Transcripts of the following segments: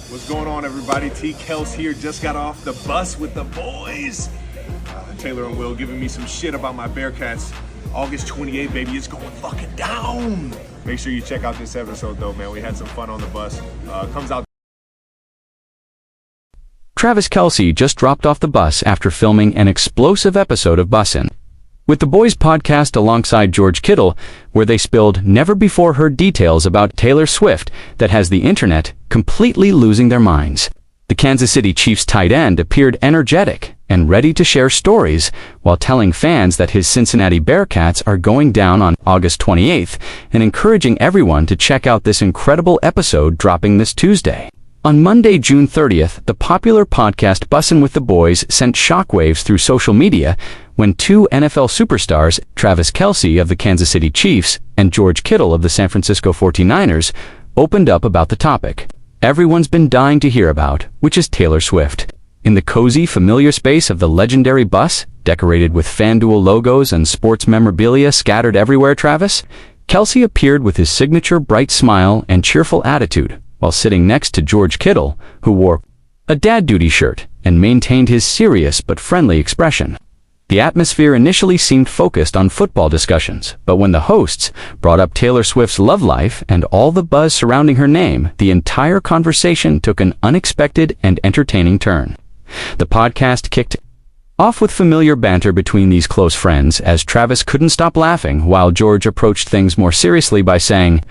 What's going on, everybody? Kelce here. Just got off the bus with the boys. Taylor and Will giving me some shit about my Bearcats. August 28th, baby, it's going fucking down. Make sure you check out this episode, though, man. We had some fun on the bus. Comes out. Travis Kelce just dropped off the bus after filming an explosive episode of Bussin, with the boys podcast alongside George Kittle, where they spilled never-before-heard details about Taylor Swift that has the internet completely losing their minds. The Kansas City Chiefs tight end appeared energetic and ready to share stories while telling fans that his Cincinnati Bearcats are going down on August 28th and encouraging everyone to check out this incredible episode dropping this Tuesday. On Monday, June 30th, the popular podcast Bussin' with the Boys sent shockwaves through social media when two NFL superstars, Travis Kelce of the Kansas City Chiefs and George Kittle of the San Francisco 49ers, opened up about the topic everyone's been dying to hear about, which is Taylor Swift. In the cozy, familiar space of the legendary bus, decorated with FanDuel logos and sports memorabilia scattered everywhere, Kelce appeared with his signature bright smile and cheerful attitude, while sitting next to George Kittle, who wore a dad duty shirt and maintained his serious but friendly expression. The atmosphere initially seemed focused on football discussions, but when the hosts brought up Taylor Swift's love life and all the buzz surrounding her name, the entire conversation took an unexpected and entertaining turn. The podcast kicked off with familiar banter between these close friends as Travis couldn't stop laughing while George approached things more seriously by saying,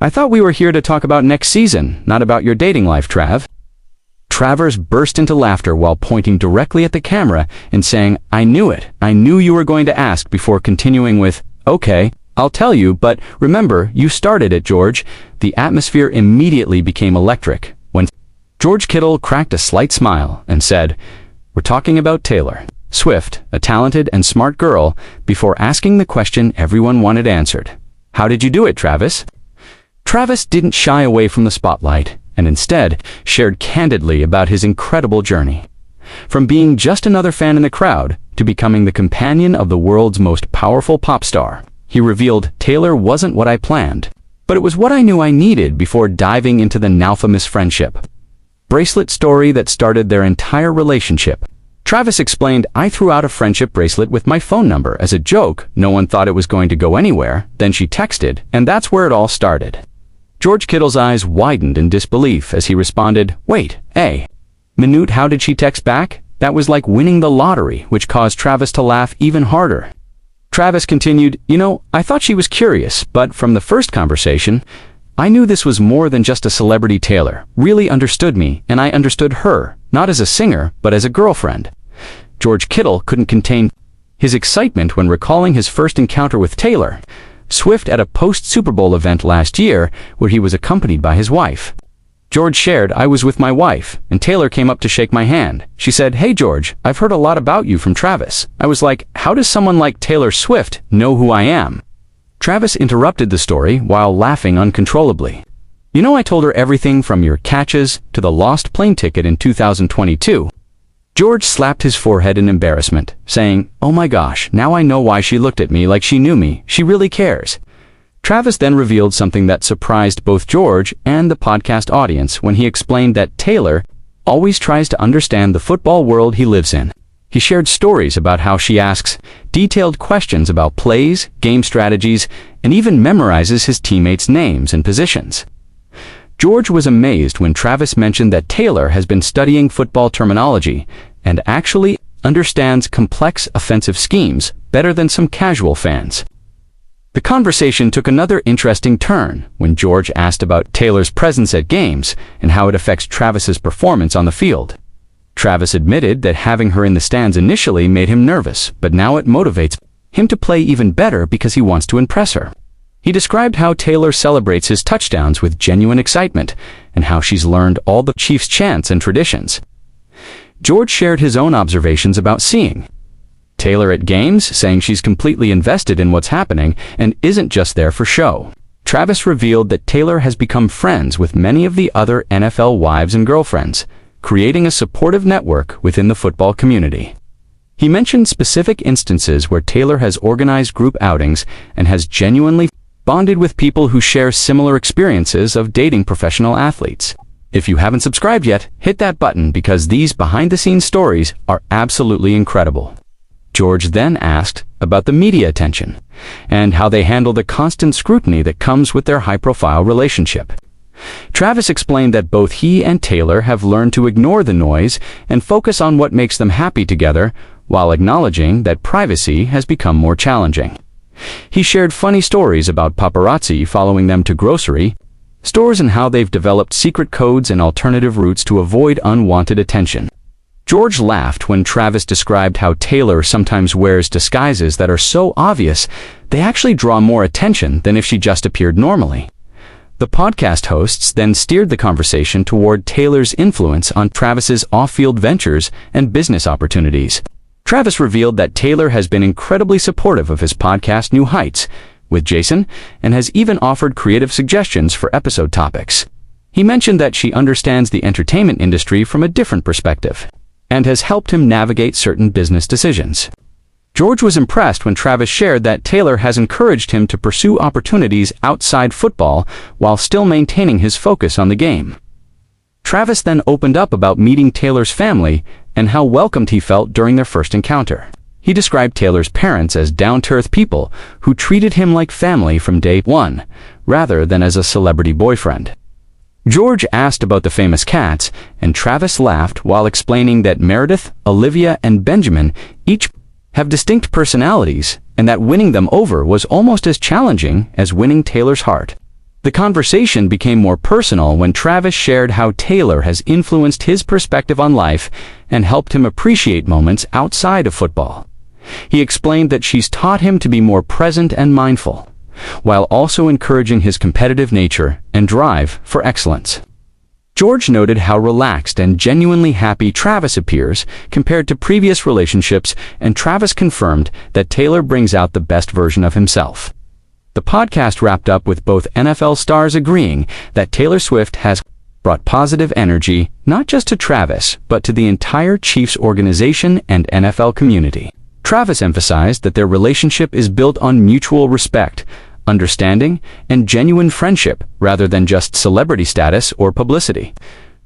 "I thought we were here to talk about next season, not about your dating life, Trav." Travers burst into laughter while pointing directly at the camera and saying, "I knew it. I knew you were going to ask," before continuing with, "Okay, I'll tell you, but remember, you started it, George." The atmosphere immediately became electric when George Kittle cracked a slight smile and said, "We're talking about Taylor Swift, a talented and smart girl," before asking the question everyone wanted answered. "How did you do it, Travis?" Travis didn't shy away from the spotlight, and instead shared candidly about his incredible journey. From being just another fan in the crowd to becoming the companion of the world's most powerful pop star, he revealed, "Taylor wasn't what I planned, but it was what I knew I needed," before diving into the now-famous friendship bracelet story that started their entire relationship. Travis explained, "I threw out a friendship bracelet with my phone number as a joke. No one thought it was going to go anywhere. Then she texted, and that's where it all started." George Kittle's eyes widened in disbelief as he responded, "Wait, minute, how did she text back? That was like winning the lottery," which caused Travis to laugh even harder. Travis continued, "I thought she was curious, but from the first conversation, I knew this was more than just a celebrity. Taylor really understood me, and I understood her, not as a singer, but as a girlfriend." George Kittle couldn't contain his excitement when recalling his first encounter with Taylor Swift at a post-Super Bowl event last year where he was accompanied by his wife. George shared, "I was with my wife, and Taylor came up to shake my hand. She said, 'Hey George, I've heard a lot about you from Travis.' I was like, how does someone like Taylor Swift know who I am?" Travis interrupted the story while laughing uncontrollably. "I told her everything from your catches to the lost plane ticket in 2022. George slapped his forehead in embarrassment, saying, "Oh my gosh, now I know why she looked at me like she knew me. She really cares." Travis then revealed something that surprised both George and the podcast audience when he explained that Taylor always tries to understand the football world he lives in. He shared stories about how she asks detailed questions about plays, game strategies, and even memorizes his teammates' names and positions. George was amazed when Travis mentioned that Taylor has been studying football terminology and actually understands complex offensive schemes better than some casual fans. The conversation took another interesting turn when George asked about Taylor's presence at games and how it affects Travis's performance on the field. Travis admitted that having her in the stands initially made him nervous, but now it motivates him to play even better because he wants to impress her. He described how Taylor celebrates his touchdowns with genuine excitement and how she's learned all the Chiefs' chants and traditions. George shared his own observations about seeing Taylor at games, saying she's completely invested in what's happening and isn't just there for show. Travis revealed that Taylor has become friends with many of the other NFL wives and girlfriends, creating a supportive network within the football community. He mentioned specific instances where Taylor has organized group outings and has genuinely bonded with people who share similar experiences of dating professional athletes. If you haven't subscribed yet, hit that button because these behind-the-scenes stories are absolutely incredible. George then asked about the media attention and how they handle the constant scrutiny that comes with their high-profile relationship. Travis explained that both he and Taylor have learned to ignore the noise and focus on what makes them happy together, while acknowledging that privacy has become more challenging. He shared funny stories about paparazzi following them to grocery stores and how they've developed secret codes and alternative routes to avoid unwanted attention. George laughed when Travis described how Taylor sometimes wears disguises that are so obvious they actually draw more attention than if she just appeared normally. The podcast hosts then steered the conversation toward Taylor's influence on Travis's off-field ventures and business opportunities. Travis revealed that Taylor has been incredibly supportive of his podcast New Heights with Jason and has even offered creative suggestions for episode topics. He mentioned that she understands the entertainment industry from a different perspective and has helped him navigate certain business decisions. George was impressed when Travis shared that Taylor has encouraged him to pursue opportunities outside football while still maintaining his focus on the game. Travis then opened up about meeting Taylor's family and how welcomed he felt during their first encounter. He described Taylor's parents as down-to-earth people who treated him like family from day one, rather than as a celebrity boyfriend. George asked about the famous cats, and Travis laughed while explaining that Meredith, Olivia, and Benjamin each have distinct personalities, and that winning them over was almost as challenging as winning Taylor's heart. The conversation became more personal when Travis shared how Taylor has influenced his perspective on life and helped him appreciate moments outside of football. He explained that she's taught him to be more present and mindful, while also encouraging his competitive nature and drive for excellence. George noted how relaxed and genuinely happy Travis appears compared to previous relationships, and Travis confirmed that Taylor brings out the best version of himself. The podcast wrapped up with both NFL stars agreeing that Taylor Swift has brought positive energy not just to Travis, but to the entire Chiefs organization and NFL community. Travis emphasized that their relationship is built on mutual respect, understanding, and genuine friendship rather than just celebrity status or publicity.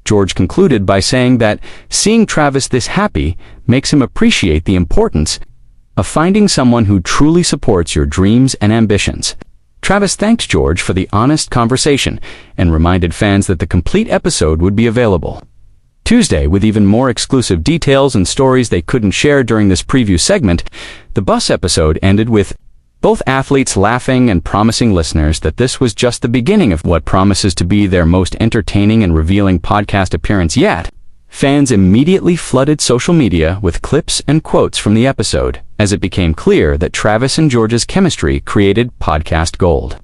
George concluded by saying that seeing Travis this happy makes him appreciate the importance of finding someone who truly supports your dreams and ambitions. Travis thanked George for the honest conversation and reminded fans that the complete episode would be available Tuesday, with even more exclusive details and stories they couldn't share during this preview segment. The Bus episode ended with both athletes laughing and promising listeners that this was just the beginning of what promises to be their most entertaining and revealing podcast appearance yet. Fans immediately flooded social media with clips and quotes from the episode, as it became clear that Travis and George's chemistry created podcast gold.